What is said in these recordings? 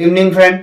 Good evening friend,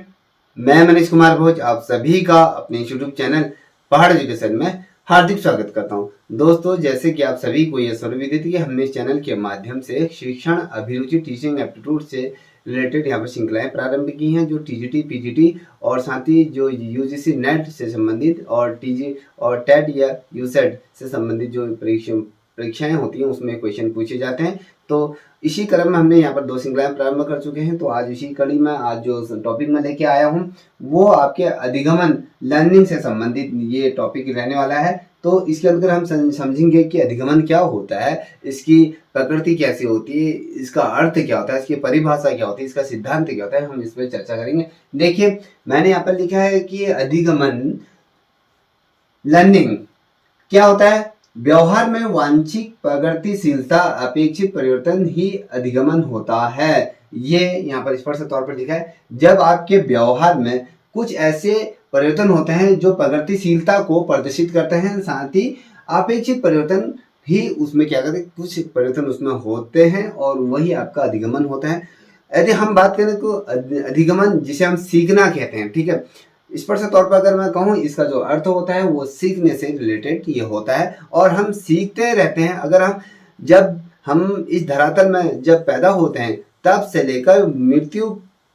मैं मनीष कुमार भोज आप सभी का अपने यूट्यूब चैनल पहाड़ एजुकेशन में हार्दिक स्वागत करता हूं। दोस्तों, जैसे कि आप सभी को यह सर्वविदित कि हमने इस चैनल के माध्यम से शिक्षण अभिरुचि टीचिंग एप्टीट्यूड से रिलेटेड यहाँ पर श्रृंखलाएं प्रारंभ की हैं, जो टीजीटी पीजीटी और साथ ही जो यूजीसी नेट से संबंधित और टीजी और टेट या यूसेट से संबंधित जो परीक्षाएं होती हैं उसमें क्वेश्चन पूछे जाते हैं। तो इसी क्रम में हमने यहाँ पर 2 श्रृंखलाएं प्रारंभ कर चुके हैं। तो आज इसी कड़ी में आज जो टॉपिक मैं लेके आया हूँ वो आपके अधिगमन लर्निंग से संबंधित ये टॉपिक रहने वाला है। तो इसके अंदर हम समझेंगे कि अधिगमन क्या होता है, इसकी प्रकृति कैसी होती है, इसका अर्थ क्या होता है, इसकी परिभाषा क्या होती है, इसका सिद्धांत क्या होता है, हम इस पर चर्चा करेंगे। देखिए, मैंने यहाँ पर लिखा है कि अधिगमन लर्निंग क्या होता है। व्यवहार में वांछित प्रगतिशीलता अपेक्षित परिवर्तन ही अधिगमन होता है। ये यहाँ पर स्पष्ट तौर पर लिखा है, जब आपके व्यवहार में कुछ ऐसे परिवर्तन होते हैं जो प्रगतिशीलता को प्रदर्शित करते हैं, साथ ही अपेक्षित परिवर्तन ही उसमें क्या करते हैं, कुछ परिवर्तन उसमें होते हैं और वही आपका अधिगमन होता है। यदि हम बात करें तो अधिगमन जिसे हम सीखना कहते हैं, ठीक है, स्पष्ट तौर पर अगर मैं कहूँ इसका जो अर्थ होता है वो सीखने से रिलेटेड ये होता है और हम सीखते रहते हैं। अगर जब हम इस धरातल में जब पैदा होते हैं तब से लेकर मृत्यु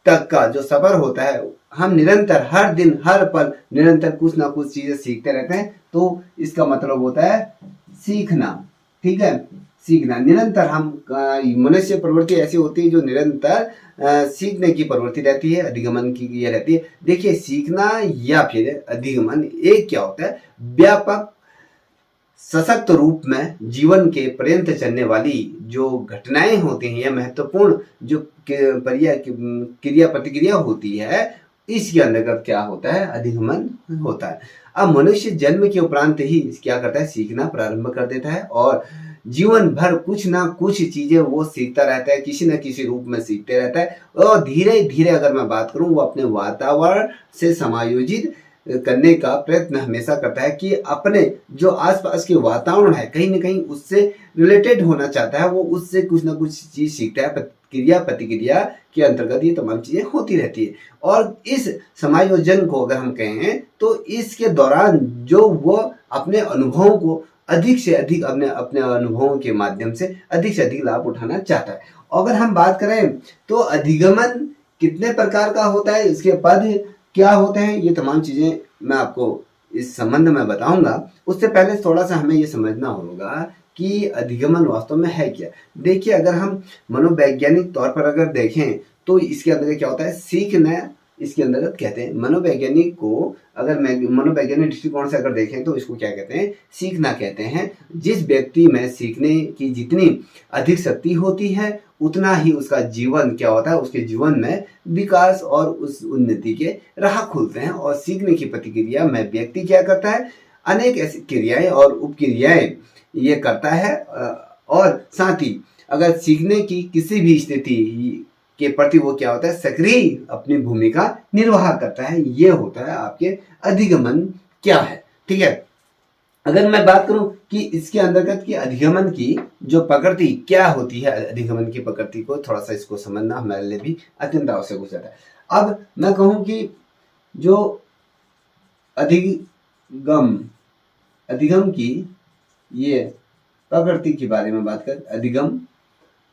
तक का जो सफर होता है, हम निरंतर हर दिन हर पल निरंतर कुछ ना कुछ चीजें सीखते रहते हैं। तो इसका मतलब होता है सीखना, ठीक है, सीखना। निरंतर हम मनुष्य प्रवृत्ति ऐसी होती है जो निरंतर सीखने की प्रवृत्ति रहती है, अधिगमन की ये रहती है। देखिए, सीखना या फिर अधिगमन एक क्या होता है, व्यापक सशक्त रूप में जीवन के पर्यंत चलने वाली जो घटनाएं होती हैं या महत्वपूर्ण जो क्रिया प्रतिक्रिया होती है, इसके अंतर्गत क्या होता है, अधिगमन होता है। अब मनुष्य जन्म के उपरांत ही क्या करता है, सीखना प्रारंभ कर देता है और जीवन भर कुछ ना कुछ चीजें वो सीखता रहता है, किसी न किसी रूप में सीखते रहता है और धीरे धीरे अगर मैं बात करूं वो अपने वातावरण से समायोजित करने का प्रयत्न हमेशा करता है कि अपने जो आसपास के वातावरण है कहीं ना कहीं उससे रिलेटेड होना चाहता है, वो उससे कुछ ना कुछ चीज सीखता है। क्रिया प्रतिक्रिया के अंतर्गत ये तमाम चीजें होती रहती है और इस समायोजन को अगर हम कहें तो इसके दौरान जो वो अपने अनुभवों को अधिक से अधिक अपने अनुभवों के माध्यम से अधिक लाभ उठाना चाहता है। अगर हम बात करें तो अधिगमन कितने प्रकार का होता है, इसके पद क्या होते हैं, ये तमाम चीजें मैं आपको इस संबंध में बताऊंगा। उससे पहले थोड़ा सा हमें ये समझना होगा कि अधिगमन वास्तव में है क्या। देखिए, अगर हम मनोवैज्ञानिक तौर पर अगर देखें तो इसके अंदर क्या होता है, सीखना इसके अंतर्गत कहते हैं। मनोवैज्ञानिक को अगर मनोवैज्ञानिक दृष्टिकोण से अगर देखें तो इसको क्या कहते हैं, सीखना कहते हैं। जिस व्यक्ति में सीखने की जितनी अधिक शक्ति होती है उतना ही उसका जीवन क्या होता है, उसके जीवन में विकास और उस उन्नति के राह खुलते हैं। और सीखने की प्रतिक्रिया में व्यक्ति क्या करता है, अनेक ऐसी क्रियाएं और उपक्रियाएं ये करता है और साथ ही अगर सीखने की किसी भी स्थिति के प्रति वो क्या होता है, सक्रिय अपनी भूमिका निर्वाह करता है। ये होता है आपके अधिगमन क्या है, ठीक है। अगर मैं बात करूं कि इसके अंतर्गत की अधिगमन की जो प्रकृति क्या होती है, अधिगमन की प्रकृति को थोड़ा सा इसको समझना हमारे लिए भी अत्यंत आवश्यक हो जाता है। अब मैं कहूं कि जो अधिगम की ये प्रकृति के बारे में बात करें,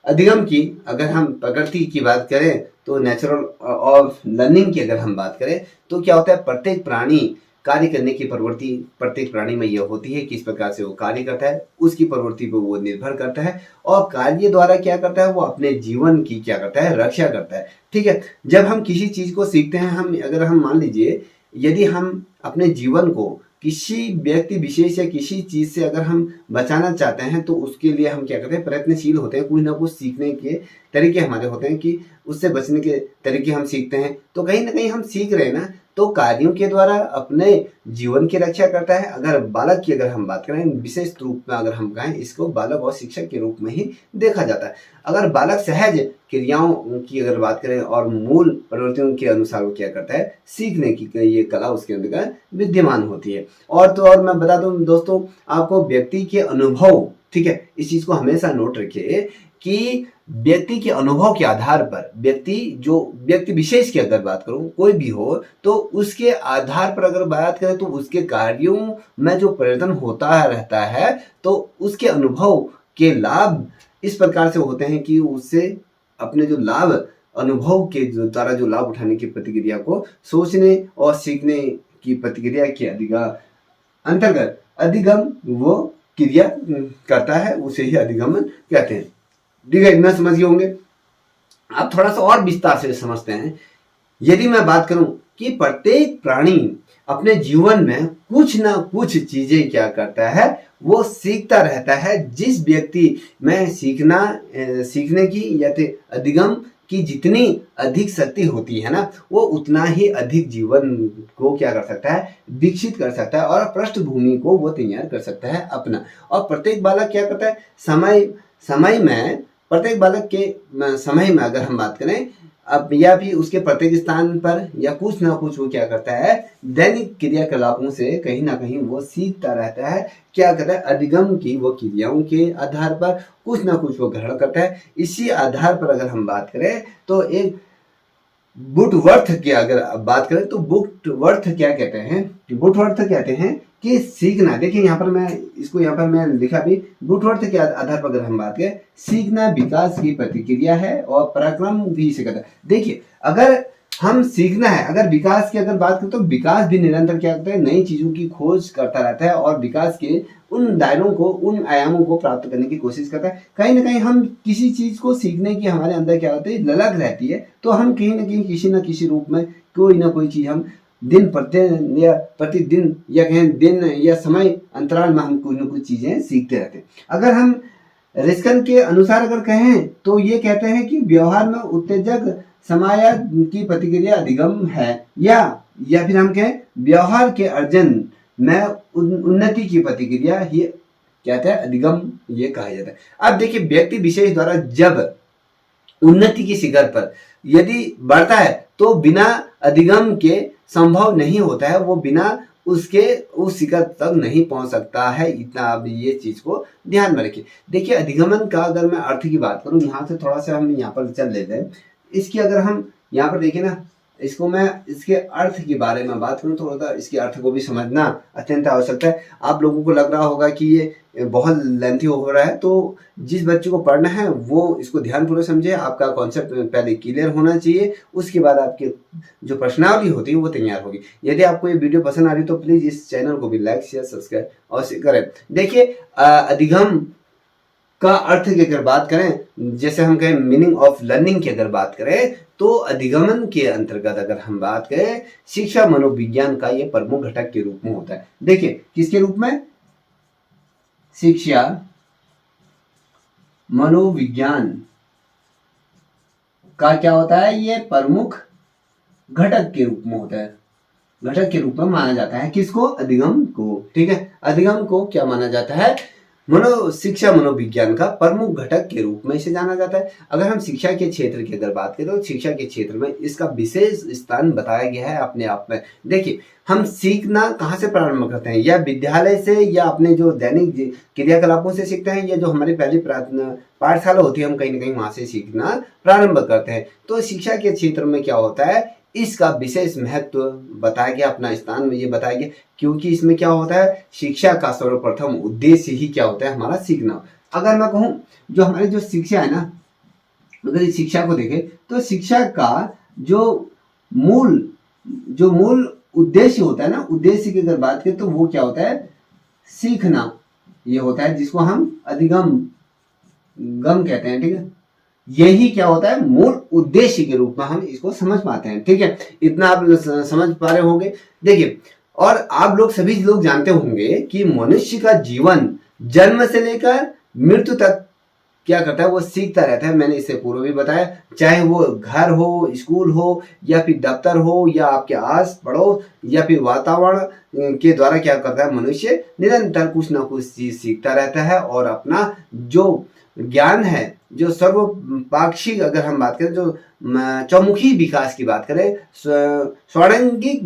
अधिगम की अगर हम प्रकृति की बात करें तो नेचुरल ऑफ लर्निंग की अगर हम बात करें तो क्या होता है, प्रत्येक प्राणी कार्य करने की प्रवृत्ति प्रत्येक प्राणी में यह होती है, किस प्रकार से वो कार्य करता है उसकी प्रवृत्ति पर वो निर्भर करता है और कार्य द्वारा क्या करता है, वो अपने जीवन की क्या करता है, रक्षा करता है, ठीक है। जब हम किसी चीज को सीखते हैं, अगर हम मान लीजिए यदि हम अपने जीवन को किसी व्यक्ति विशेष या किसी चीज से अगर हम बचाना चाहते हैं तो उसके लिए हम क्या करते हैं, प्रयत्नशील होते हैं, कुछ ना कुछ सीखने के तरीके हमारे होते हैं कि उससे बचने के तरीके हम सीखते हैं। तो कहीं ना कहीं हम सीख रहे हैं ना, तो कार्यों के द्वारा अपने जीवन की रक्षा करता है। अगर बालक की अगर हम बात करें, विशेष रूप में अगर हम कहें, इसको बालक और शिक्षक के रूप में ही देखा जाता है। अगर बालक सहज क्रियाओं की अगर बात करें और मूल प्रवृत्तियों के अनुसार वो क्या करता है, सीखने की ये कला उसके अंदर विद्यमान होती है। और मैं बता दूं दोस्तों आपको, व्यक्ति के अनुभव, ठीक है, इस चीज को हमेशा नोट रखिए कि व्यक्ति के अनुभव के आधार पर, व्यक्ति विशेष की अगर बात करूं, कोई भी हो, तो उसके आधार पर अगर बात करें तो उसके कार्यों में जो परिवर्तन होता रहता है, तो उसके अनुभव के लाभ इस प्रकार से होते हैं कि उससे अपने जो लाभ, अनुभव के द्वारा जो लाभ उठाने की प्रतिक्रिया को सोचने और सीखने की प्रतिक्रिया के अंतर्गत अधिगम वो क्रिया करता है, उसे ही अधिगमन कहते हैं। ठीक है, इतना समझ गए होंगे। अब थोड़ा सा और विस्तार से समझते हैं। यदि मैं बात करूं कि प्रत्येक प्राणी अपने जीवन में कुछ ना कुछ चीजें क्या करता है, वो सीखता रहता है। जिस व्यक्ति में सीखने की या अधिगम की जितनी अधिक शक्ति होती है ना, वो उतना ही अधिक जीवन को क्या कर सकता है, विकसित कर सकता है और पृष्ठभूमि को वो तैयार कर सकता है अपना। और प्रत्येक बालक क्या करता है, प्रत्येक बालक के समय में अगर हम बात करें, अब या भी उसके प्रत्येक स्थान पर या कुछ ना कुछ वो क्या करता है, दैनिक क्रियाकलापों से कहीं ना कहीं वो सीखता रहता है। क्या करता है, अधिगम की वो क्रियाओं के आधार पर कुछ ना कुछ वो ग्रहण करता है। इसी आधार पर अगर हम बात करें तो एक बुटवर्थ की अगर बात करें तो बुटवर्थ क्या कहते हैं, बुटवर्थ कहते हैं कि सीखना। देखिए यहाँ पर मैं लिखा भी, बुटवर्थ के आधार पर अगर हम बात करें, सीखना विकास की प्रतिक्रिया है और पराक्रम भी इसे कहता है। देखिए अगर हम सीखना है, अगर विकास की अगर बात करें तो विकास भी निरंतर क्या करता है, नई चीजों की खोज करता रहता है और विकास के उन दायरों को, उन आयामों को प्राप्त करने की कोशिश करता है। कहीं ना कहीं हम किसी चीज को सीखने की हमारे अंदर क्या होती है, ललक रहती है, तो हम कहीं ना कहीं किसी न किसी रूप में कोई ना कोई चीज हम दिन प्रतिदिन या कहें दिन या समय अंतराल में हम कुछ न कुछ चीजें सीखते रहते हैं। अगर हम रिस्कन के अनुसार अगर कहें तो ये कहते हैं कि व्यवहार में उत्तेजक समाया की प्रतिक्रिया अधिगम है, या फिर हम कहें व्यवहार के अर्जन में उन्नति की प्रतिक्रिया ही कहते हैं अधिगम, ये कहा जाता है। अब देखिए व्यक्ति विशेष द्वारा जब उन्नति की शिखर पर यदि बढ़ता है तो बिना अधिगम के संभव नहीं होता है, वो बिना उसके उस शिखर तक नहीं पहुंच सकता है। इतना आप ये चीज को ध्यान में रखिए। देखिए अधिगमन का अगर मैं अर्थ की बात करूं, यहाँ से थोड़ा सा हम यहाँ पर चल लेते हैं। इसकी अगर हम यहाँ पर देखें ना, इसको मैं इसके अर्थ के बारे में बात करूं, थोड़ा सा इसके अर्थ को भी समझना अत्यंत आवश्यक है। आप लोगों को लग रहा होगा कि ये बहुत लेंथी हो रहा है, तो जिस बच्चे को पढ़ना है वो इसको ध्यानपूर्वक समझे। आपका कॉन्सेप्ट पहले क्लियर होना चाहिए, उसके बाद आपकी जो प्रश्नावली होती है वो तैयार होगी। यदि आपको ये वीडियो पसंद आ रही तो प्लीज इस चैनल को भी लाइक शेयर सब्सक्राइब अवश्य करें। देखिए अधिगम का अर्थ की अगर बात करें, जैसे हम कहें मीनिंग ऑफ लर्निंग की अगर बात करें, तो अधिगमन के अंतर्गत अगर हम बात करें, शिक्षा मनोविज्ञान का ये प्रमुख घटक के रूप में होता है। देखिए किसके रूप में, शिक्षा मनोविज्ञान का क्या होता है, ये प्रमुख घटक के रूप में होता है, घटक के रूप में माना जाता है। किसको, अधिगम को। ठीक है, अधिगम को क्या माना जाता है, शिक्षा मनोविज्ञान का प्रमुख घटक के रूप में इसे जाना जाता है। अगर हम शिक्षा के क्षेत्र की अगर बात करें तो शिक्षा के क्षेत्र में इसका विशेष स्थान बताया गया है अपने आप में। देखिए हम सीखना कहाँ से प्रारंभ करते हैं, या विद्यालय से, या अपने जो दैनिक क्रियाकलापों से सीखते हैं, या जो हमारी पहली पाठशाला होती है, हम कहीं ना कहीं वहां से सीखना प्रारंभ करते हैं। तो शिक्षा के क्षेत्र में क्या होता है, इसका विशेष महत्व बताया गया, अपना स्थान में ये बताया गया, क्योंकि इसमें क्या होता है, शिक्षा का सर्वप्रथम उद्देश्य ही क्या होता है, हमारा सीखना। अगर मैं कहूं जो हमारी जो शिक्षा है ना, अगर इस शिक्षा को देखें तो शिक्षा का जो मूल उद्देश्य होता है ना, उद्देश्य की अगर बात करें तो वो क्या होता है, सीखना ये होता है, जिसको हम अधिगम कहते हैं। ठीक है, यही क्या होता है, मूल उद्देश्य के रूप में हम इसको समझ पाते हैं। ठीक है, इतना आप समझ पा रहे होंगे। देखिए और आप लोग सभी लोग जानते होंगे कि मनुष्य का जीवन जन्म से लेकर मृत्यु तक क्या करता है, वो सीखता रहता है। मैंने इससे पूर्व भी बताया, चाहे वो घर हो, स्कूल हो, या फिर दफ्तर हो, या आपके आस पड़ोस, या फिर वातावरण के द्वारा क्या करता है, मनुष्य निरंतर कुछ ना कुछ चीज सीखता रहता है और अपना जो ज्ञान है, जो सर्वपाक्षिक अगर हम बात करें, जो चौमुखी विकास की बात करें, स्वर्णांगिक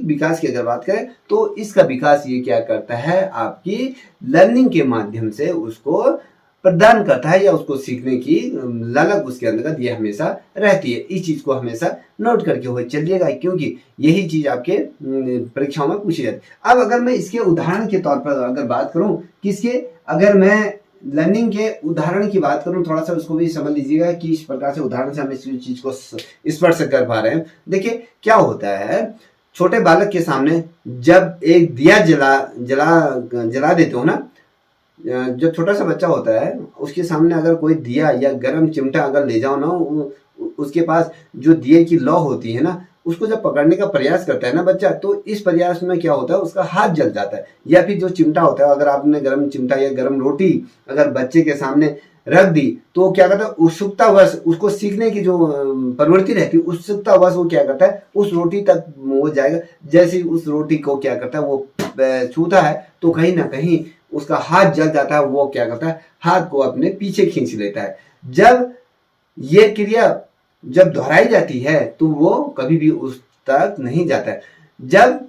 विकास की अगर बात करें, तो इसका विकास ये क्या करता है, आपकी लर्निंग के माध्यम से उसको प्रदान करता है या उसको सीखने की ललक उसके अंतर्गत ये हमेशा रहती है। इस चीज को हमेशा नोट करके हुए चलिएगा, क्योंकि यही चीज आपके परीक्षाओं में पूछी जाती है। अब अगर मैं इसके उदाहरण के तौर पर अगर बात करूं, किसके, अगर मैं लर्निंग के उदाहरण की बात करूं, थोड़ा सा उसको भी समझ लीजिएगा कि इस प्रकार से उदाहरण से हम इस चीज को स्पर्श कर पा रहे हैं। देखिए क्या होता है, छोटे बालक के सामने जब एक दिया जला देते हो ना, जो छोटा सा बच्चा होता है उसके सामने अगर कोई दिया या गर्म चिमटा अगर ले जाओ ना, उसके पास जो दिए की लौ होती है ना, उसको जब पकड़ने का प्रयास करता है ना बच्चा, तो इस प्रयास में क्या होता है, उसका हाथ जल जाता है। या फिर जो चिमटा होता है, अगर आपने गर्म चिमटा या गर्म रोटी अगर बच्चे के सामने रख दी, तो क्या करता है, उत्सुकतावश उसको सीखने की जो प्रवृत्ति रहती है, उत्सुकतावश वो क्या करता है, उस रोटी तक वो जाएगा। जैसे उस रोटी को क्या करता है, वो छूता है तो कहीं ना कहीं उसका हाथ जल जाता है। वो क्या करता है, हाथ को अपने पीछे खींच लेता है। जब ये क्रिया जब दोहराई जाती है तो वो कभी भी उस तक नहीं जाता है। जब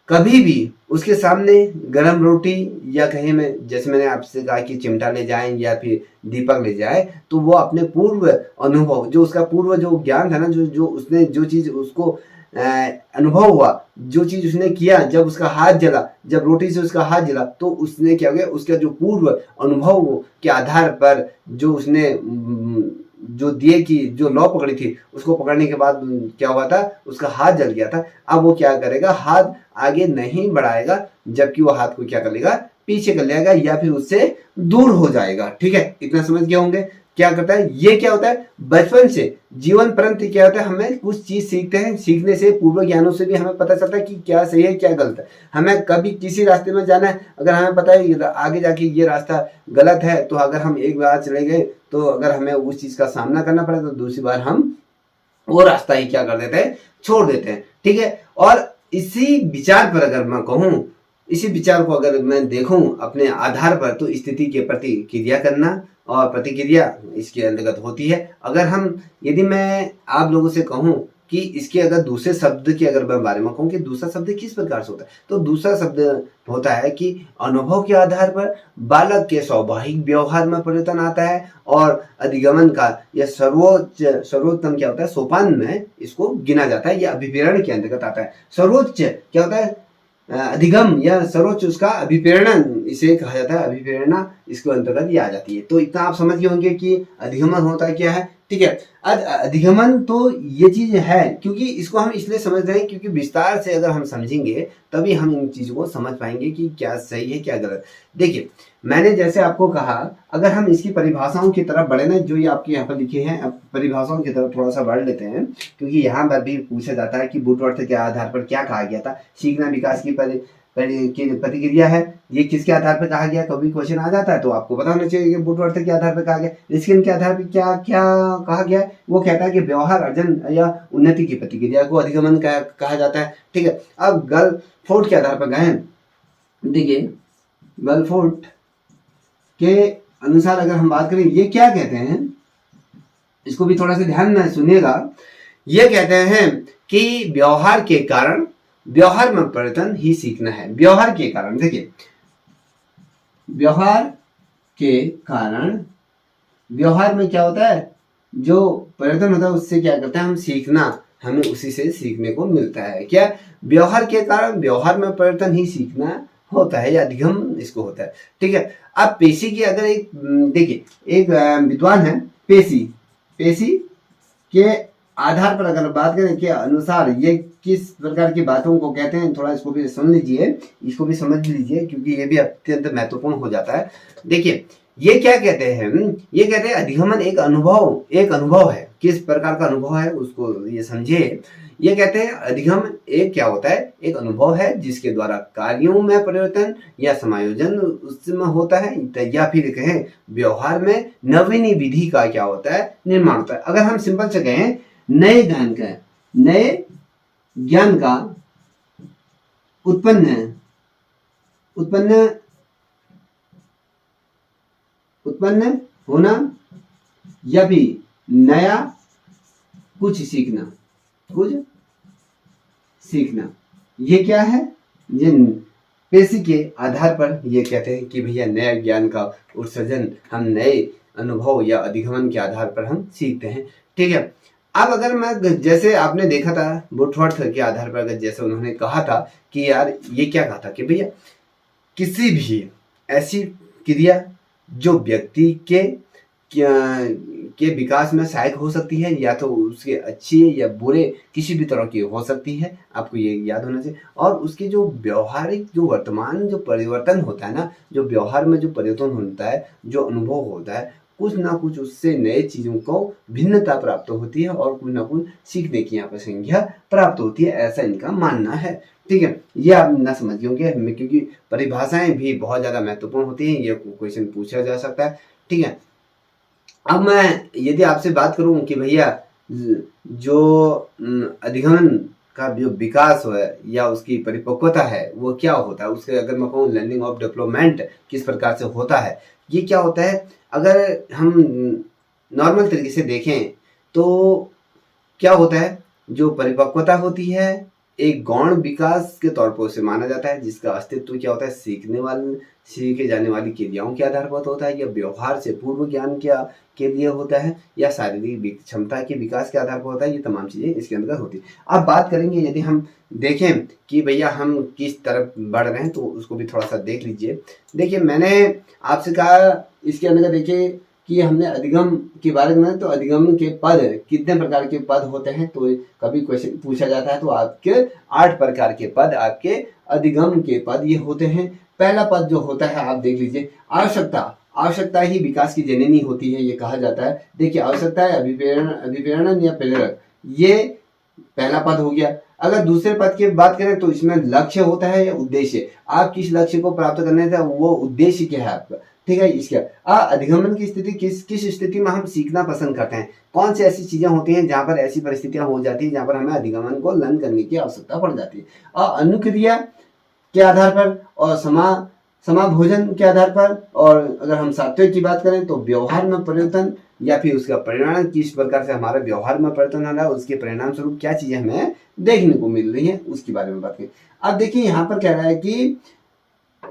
कभी भी उसके सामने गरम रोटी या कहीं में, जैसे मैंने आपसे कहा कि चिमटा ले जाएं या फिर दीपक ले जाए, तो वो अपने पूर्व अनुभव, जो उसका पूर्व जो ज्ञान था ना, जो उसने जो चीज उसको अनुभव हुआ, जो चीज उसने किया, जब उसका हाथ जला, जब रोटी से उसका हाथ जला, तो उसने क्या हो गया, उसका जो पूर्व अनुभव के आधार पर जो उसने जो दिए की जो लौ पकड़ी थी, उसको पकड़ने के बाद क्या हुआ था, उसका हाथ जल गया था। अब वो क्या करेगा, हाथ आगे नहीं बढ़ाएगा, जबकि वो हाथ को क्या कर लेगा, पीछे कर लेगा या फिर उससे दूर हो जाएगा। ठीक है, इतना समझ गए होंगे क्या करता है। ये क्या होता है, बचपन से जीवन पर्यंत क्या होता है, हमें कुछ चीज सीखते हैं, सीखने से पूर्व ज्ञानों से भी हमें पता चलता है कि क्या सही है क्या गलत है। हमें कभी किसी रास्ते में जाना है, अगर हमें पता है आगे जाके ये रास्ता गलत है, तो अगर हम एक बार चले गए, तो अगर हमें उस चीज का सामना करना पड़े, तो दूसरी बार हम वो रास्ता ही क्या कर देते हैं, छोड़ देते हैं। ठीक है, और इसी विचार पर अगर मैं कहूँ, इसी विचार को अगर मैं देखूं अपने आधार पर, तो स्थिति के प्रति क्रिया करना और प्रतिक्रिया इसके अंतर्गत होती है। अगर हम, यदि मैं आप लोगों से कहूं कि इसके अगर दूसरे शब्द के अगर मैं बारे में कहूं कि दूसरा शब्द किस प्रकार से होता है, तो दूसरा शब्द होता है कि अनुभव के आधार पर बालक के स्वाभाविक व्यवहार में परिवर्तन आता है, और अधिगमन का यह सर्वोत्तम क्या होता है, सोपान में इसको गिना जाता है, यह अभिप्रेरण के अंतर्गत आता है। सर्वोच्च क्या होता है, अधिगम या सर्वोच्च उसका अभिप्रेरण इसे कहा जाता है, अभिप्रेरणा इसके अंतर्गत ये आ जाती है। तो इतना आप समझ गए होंगे कि अधिगमन होता है क्या है। ठीक है, अधिगमन तो ये चीज है, क्योंकि इसको हम इसलिए समझ रहे हैं क्योंकि विस्तार से अगर हम समझेंगे तभी हम इन चीजों को समझ पाएंगे कि क्या सही है क्या गलत। देखिए मैंने जैसे आपको कहा, अगर हम इसकी परिभाषाओं की तरफ बढ़े ना, जो ये आपके यहाँ पर लिखे हैं, अब परिभाषाओं की तरफ थोड़ा सा बढ़ लेते हैं, क्योंकि यहाँ पर भी पूछा जाता है कि बूटवर्थ के आधार पर क्या कहा गया था। सीखना विकास की प्रतिक्रिया है, ये किसके आधार पर कहा गया, कभी क्वेश्चन आ जाता है तो आपको पता होना चाहिए कि बूटवर्थ के आधार पर कहा गया। रिस्किन के आधार पर क्या क्या कहा गया, वो कहता है कि व्यवहार अर्जन या उन्नति की प्रतिक्रिया को अधिगमन कहा जाता है। ठीक है, अब गलफोर्ड के आधार पर गए, देखिए गलफोर्ड के अनुसार अगर हम बात करें, ये क्या कहते हैं, इसको भी थोड़ा सा ध्यान में सुनिएगा। ये कहते हैं कि व्यवहार के कारण, व्यवहार में परिवर्तन ही सीखना है। व्यवहार के कारण, देखिए व्यवहार के कारण, व्यवहार में क्या होता है, जो परिवर्तन होता है उससे क्या करता है, हम सीखना, हमें उसी से सीखने को मिलता है। क्या, व्यवहार के कारण, व्यवहार में परिवर्तन ही सीखना होता है या अधिगम इसको होता है। ठीक है, अब पेशी की अगर एक, देखिए एक विद्वान है पेशी, पेशी के आधार पर अगर बात करें के अनुसार ये किस प्रकार की बातों को कहते हैं, थोड़ा इसको भी सुन लीजिए, इसको भी समझ लीजिए, क्योंकि ये भी अत्यंत महत्वपूर्ण हो जाता है। देखिए ये क्या कहते हैं, ये कहते हैं अधिगमन एक अनुभव है। किस प्रकार का अनुभव है उसको ये समझिए। ये कहते हैं अधिगम एक क्या होता है, एक अनुभव है जिसके द्वारा कार्यों में परिवर्तन या समायोजन उसमें होता है, या फिर कहें व्यवहार में नवीन विधि का क्या होता है, निर्माण होता है। अगर हम सिंपल से कहें, नए ज्ञान का उत्पन्न होना या फिर नया कुछ सीखना, ये क्या है, ये पेशी के आधार पर ये कहते हैं कि भैया नया ज्ञान का उत्सर्जन हम नए अनुभव या अधिगमन के आधार पर हम सीखते हैं। ठीक है, अब अगर मैं जैसे आपने देखा था वुडवर्थ के आधार पर, अगर जैसे उन्होंने कहा था कि यार ये क्या कहा था कि भैया किसी भी ऐसी क्रिया जो व्यक्ति के विकास में सहायक हो सकती है, या तो उसके अच्छे या बुरे किसी भी तरह की हो सकती है, आपको ये याद होना चाहिए। और उसके जो व्यवहारिक जो वर्तमान जो परिवर्तन होता है ना, जो व्यवहार में जो परिवर्तन होता है, जो अनुभव होता है, कुछ ना कुछ उससे नए चीज़ों को भिन्नता प्राप्त होती है और कुछ ना कुछ सीखने की यहाँ पर संख्या प्राप्त होती है, ऐसा इनका मानना है। ठीक है, ये आप ना समझ होंगे क्योंकि परिभाषाएं भी बहुत ज़्यादा महत्वपूर्ण होती हैं, ये क्वेश्चन पूछा जा सकता है। ठीक है, अब मैं यदि आपसे बात करूं कि भैया जो अधिगमन का जो विकास है या उसकी परिपक्वता है वो क्या होता है, उसके अगर मैं कहूँ लर्निंग ऑफ डेवलपमेंट किस प्रकार से होता है, ये क्या होता है, अगर हम नॉर्मल तरीके से देखें तो क्या होता है, जो परिपक्वता होती है एक गौण विकास के तौर पर उसे माना जाता है, जिसका अस्तित्व क्या होता है, सीखे जाने वाली क्रियाओं के आधार पर होता है, या व्यवहार से पूर्व ज्ञान के लिए होता है, या शारीरिक क्षमता के विकास के आधार पर होता है। ये तमाम चीजें इसके अंदर होती है। अब बात करेंगे यदि हम देखें कि भैया हम किस तरफ बढ़ रहे हैं, तो उसको भी थोड़ा सा देख लीजिए। देखिए, मैंने आपसे कहा इसके अंदर देखिए कि हमने अधिगम के बारे में, तो अधिगम के पद कितने प्रकार के पद होते हैं, तो कभी क्वेश्चन पूछा जाता है, तो आपके 8 प्रकार के पद आपके अधिगम के पद ये होते हैं। पहला पद जो होता है आप देख लीजिए, आवश्यकता ही विकास की जननी होती है, ये कहा जाता है। देखिए, आवश्यकता है अभिप्रेरण या प्रेरक, ये पहला पद हो गया। अगर दूसरे पद की बात करें तो इसमें लक्ष्य होता है या उद्देश्य, आप किस लक्ष्य को प्राप्त करने थे, वो उद्देश्य क्या है आपका। ठीक है, इसके अधिगमन की स्थिति किस स्थिति में हम सीखना पसंद करते हैं, कौन सी ऐसी चीजें होती हैं जहां पर ऐसी परिस्थितियां हो जाती है जहां पर हमें अधिगमन को लर्न करने की आवश्यकता पड़ जाती है। और अनुक्रिया के आधार पर और समाभोजन के आधार पर, और अगर हम सात्विक की बात करें तो व्यवहार में परिवर्तन या फिर उसका परिणाम, किस प्रकार से हमारे व्यवहार में परिवर्तन हो रहा है, उसके परिणाम स्वरूप क्या चीजें हमें देखने को मिल रही है, उसके बारे में बात करें। अब देखिए यहाँ पर कह रहा है कि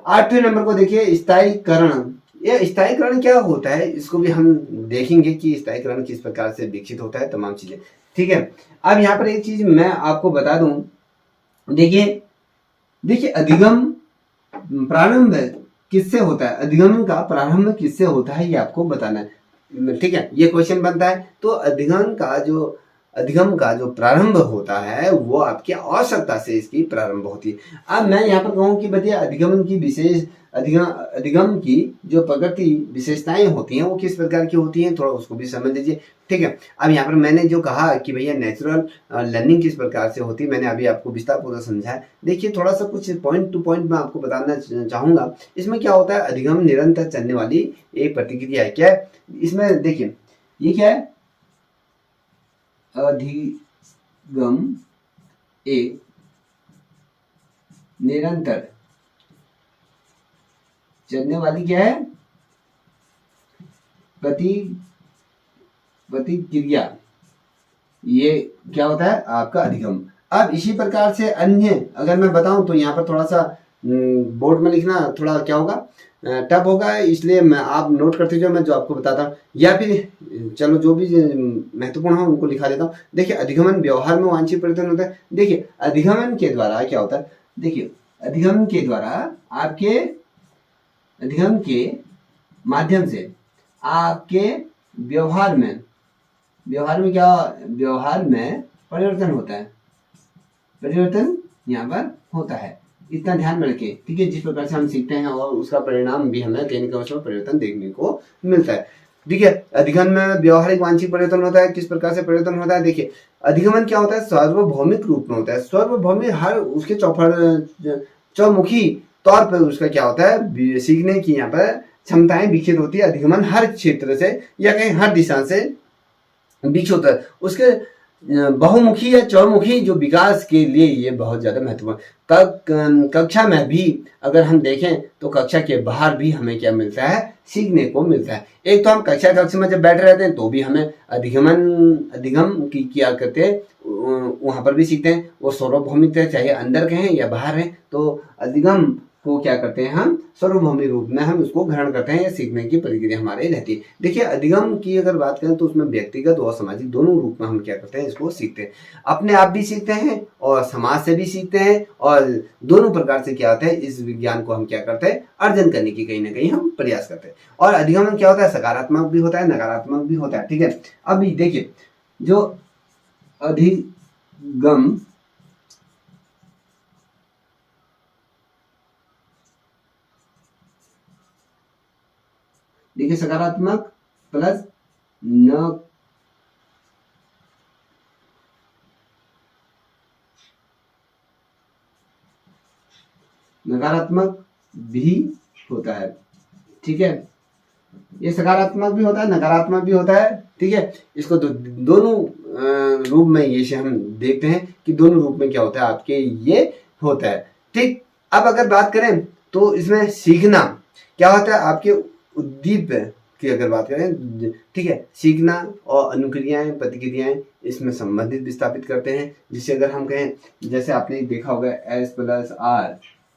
8वें नंबर को देखिए, स्थायीकरण। यह स्थायीकरण क्या होता है, इसको भी हम देखेंगे कि स्थायीकरण किस प्रकार से विकसित होता है, तमाम चीजें। ठीक है, अब यहाँ पर एक चीज मैं आपको बता दूं, देखिए अधिगम प्रारंभ किससे होता है, अधिगम का प्रारंभ किससे होता है, ये आपको बताना है। ठीक है, ये क्वेश्चन बनता है। तो अधिगम का जो प्रारंभ होता है वो आपकी आवश्यकता से इसकी प्रारंभ होती है। अब मैं यहाँ पर कहूँ कि भैया अधिगम की जो प्रकृति विशेषताएं होती हैं वो किस प्रकार की होती हैं, थोड़ा उसको भी समझ लीजिए। ठीक है, अब यहाँ पर मैंने जो कहा कि भैया नेचुरल लर्निंग किस प्रकार से होती है, मैंने अभी आपको विस्तारपूर्वक समझाया। देखिए, थोड़ा सा कुछ पॉइंट टू पॉइंट मैं आपको बताना चाहूंगा। इसमें क्या होता है, अधिगम निरंतर चलने वाली एक प्रतिक्रिया है। क्या है इसमें, देखिए ये क्या है, अधिगम एक निरंतर चलने वाली क्या है, प्रतिक्रिया, ये क्या होता है आपका अधिगम। अब इसी प्रकार से अन्य अगर मैं बताऊं तो यहाँ पर थोड़ा सा बोर्ड में लिखना थोड़ा क्या होगा, टफ होगा, इसलिए मैं आप नोट करते जाओ, मैं जो आपको बताता हूँ, या फिर चलो जो भी महत्वपूर्ण हो उनको लिखा देता हूँ। देखिए, अधिगमन व्यवहार में वांछित परिवर्तन होता है। देखिए, अधिगमन के द्वारा क्या होता है, देखिए अधिगम के द्वारा आपके अधिगम के माध्यम से आपके व्यवहार में परिवर्तन होता है, परिवर्तन यहाँ पर होता है, इतना ध्यान में रखें। ठीक है, जिस प्रकार से हम सीखते हैं और उसका परिणाम भी हमें कहने के अवसर परिवर्तन देखने को मिलता है। ठीक है, अधिगम में व्यवहारिक वांछित परिवर्तन होता है, किस प्रकार से परिवर्तन होता है। देखिए, अधिगमन क्या होता है, सार्वभौमिक रूप में होता है, सार्वभौमिक, हर उसके चौमुखी तौर पर उसका क्या होता है, सीखने की यहाँ पर क्षमताएं विकसित होती है। अधिगमन हर क्षेत्र से या कहीं हर दिशा से विकसित होता है, उसके बहुमुखी या चौमुखी जो विकास के लिए ये बहुत ज्यादा महत्वपूर्ण। कक्षा में भी अगर हम देखें तो कक्षा के बाहर भी हमें क्या मिलता है, सीखने को मिलता है। एक तो हम कक्षा में जब बैठे रहते हैं तो भी हमें अधिगम की क्या करते हैं, वहां पर भी सीखते हैं। वो सार्वभौमिक चाहे अंदर के हैं या बाहर हैं, तो अधिगम को क्या करते हैं, हम सर्वभौमिक रूप में हम उसको ग्रहण करते हैं या सीखने की प्रक्रिया हमारे रहती है। देखिए अधिगम की अगर बात करें तो उसमें व्यक्तिगत और सामाजिक दोनों रूप में हम क्या करते हैं, इसको सीखते हैं। अपने आप भी सीखते हैं और समाज से भी सीखते हैं, और दोनों प्रकार से क्या होता है, इस विज्ञान को हम क्या करते हैं, अर्जन करने की कहीं ना कहीं हम प्रयास करते हैं। और अधिगमन क्या होता है, सकारात्मक भी होता है, नकारात्मक भी होता है। ठीक है, अभी देखिए जो अधिगम देखिए सकारात्मक प्लस नकारात्मक भी होता है। ठीक है, ये सकारात्मक भी होता है, नकारात्मक भी होता है। ठीक है, इसको दोनों रूप में ये हम देखते हैं कि दोनों रूप में क्या होता है आपके, ये होता है। ठीक, अब अगर बात करें तो इसमें सीखना क्या होता है, आपके उद्दीप की अगर बात करें, ठीक है, सीखना और अनुक्रियाएं प्रतिक्रियाएं इसमें संबंधित विस्थापित करते हैं। जिसे अगर हम कहें, जैसे आपने देखा होगा S+R,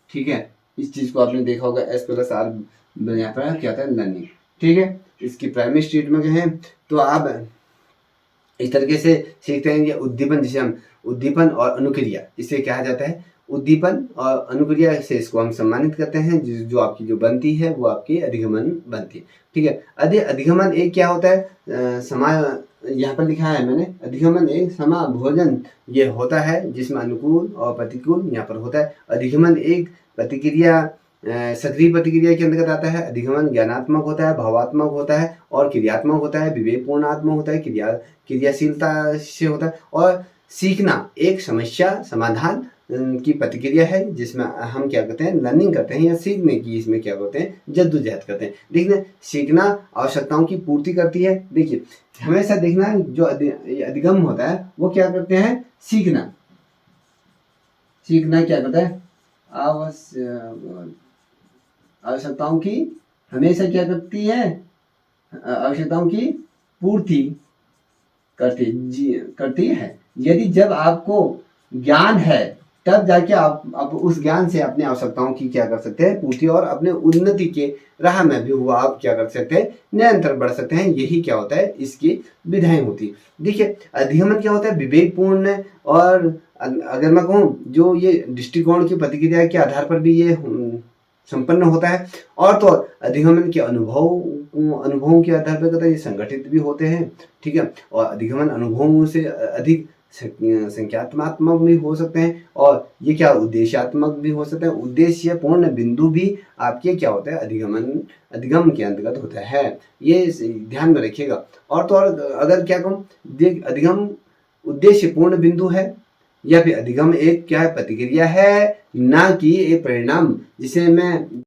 ठीक है, इस चीज को आपने देखा होगा S+R यहाँ पर क्या होता है, लर्निंग। ठीक है, इसकी प्राइमरी स्टेट में कहें तो आप इस तरीके से सीखते हैं। ये उद्दीपन, जिसे हम उद्दीपन और अनुक्रिया इसे कहा जाता है। उद्दीपन और अनुक्रिया से इसको हम सम्मानित करते हैं, जो आपकी जो बनती है वो आपकी अधिगमन बनती है। ठीक है, अधिगमन एक क्या होता है, यहाँ पर लिखा है मैंने, अधिगमन एक समाभोजन ये होता है जिसमें अनुकूल और प्रतिकूल यहाँ पर होता है। अधिगमन एक प्रतिक्रिया सक्रिय प्रतिक्रिया के अंतर्गत आता है। अधिगमन ज्ञानात्मक होता है, भावात्मक होता है और क्रियात्मक होता है, विवेकपूर्णात्मक होता है, क्रियाशीलता से होता है। और सीखना एक समस्या समाधान की प्रतिक्रिया है जिसमें हम क्या करते हैं, लर्निंग करते हैं या सीखने की इसमें क्या करते हैं, जद्दोजहद करते हैं। देखना, सीखना आवश्यकताओं की पूर्ति करती है। देखिए हमेशा देखना, जो अधिगम होता है वो क्या करते हैं, सीखना क्या करता है, आवश्यकताओं की हमेशा क्या करती है, आवश्यकताओं की पूर्ति करती है। यदि जब आपको ज्ञान है तब जाके आप उस ज्ञान से अपने आवश्यकताओं की क्या कर सकते हैं, पूर्ति, और अपने उन्नति के राह में भी हुआ आप क्या कर सकते हैं, निरंतर बढ़ सकते हैं। यही क्या होता है, इसकी विधाएं होती। देखिए अधिगमन क्या होता है, विवेकपूर्ण, और अगर मैं कहूँ जो ये दृष्टिकोण की प्रतिक्रिया के आधार पर भी ये संपन्न होता है। और तो अधिगमन के अनुभवों के आधार पर कहता है ये संगठित भी होते हैं। ठीक है, और अधिगमन अनुभवों से अधिक संख्यात्मक भी हो सकते हैं, और ये क्या उद्देश्यात्मक भी हो सकते हैं। उद्देश्य पूर्ण बिंदु भी आपके क्या होता है, अधिगम के अंतर्गत होता है। ये ध्यान में रखिएगा। और तो और अगर क्या कहूँ, देख अधिगम उद्देश्य पूर्ण बिंदु है या फिर अधिगम एक क्या है, प्रतिक्रिया है, ना कि एक परिणाम, जिसे मैं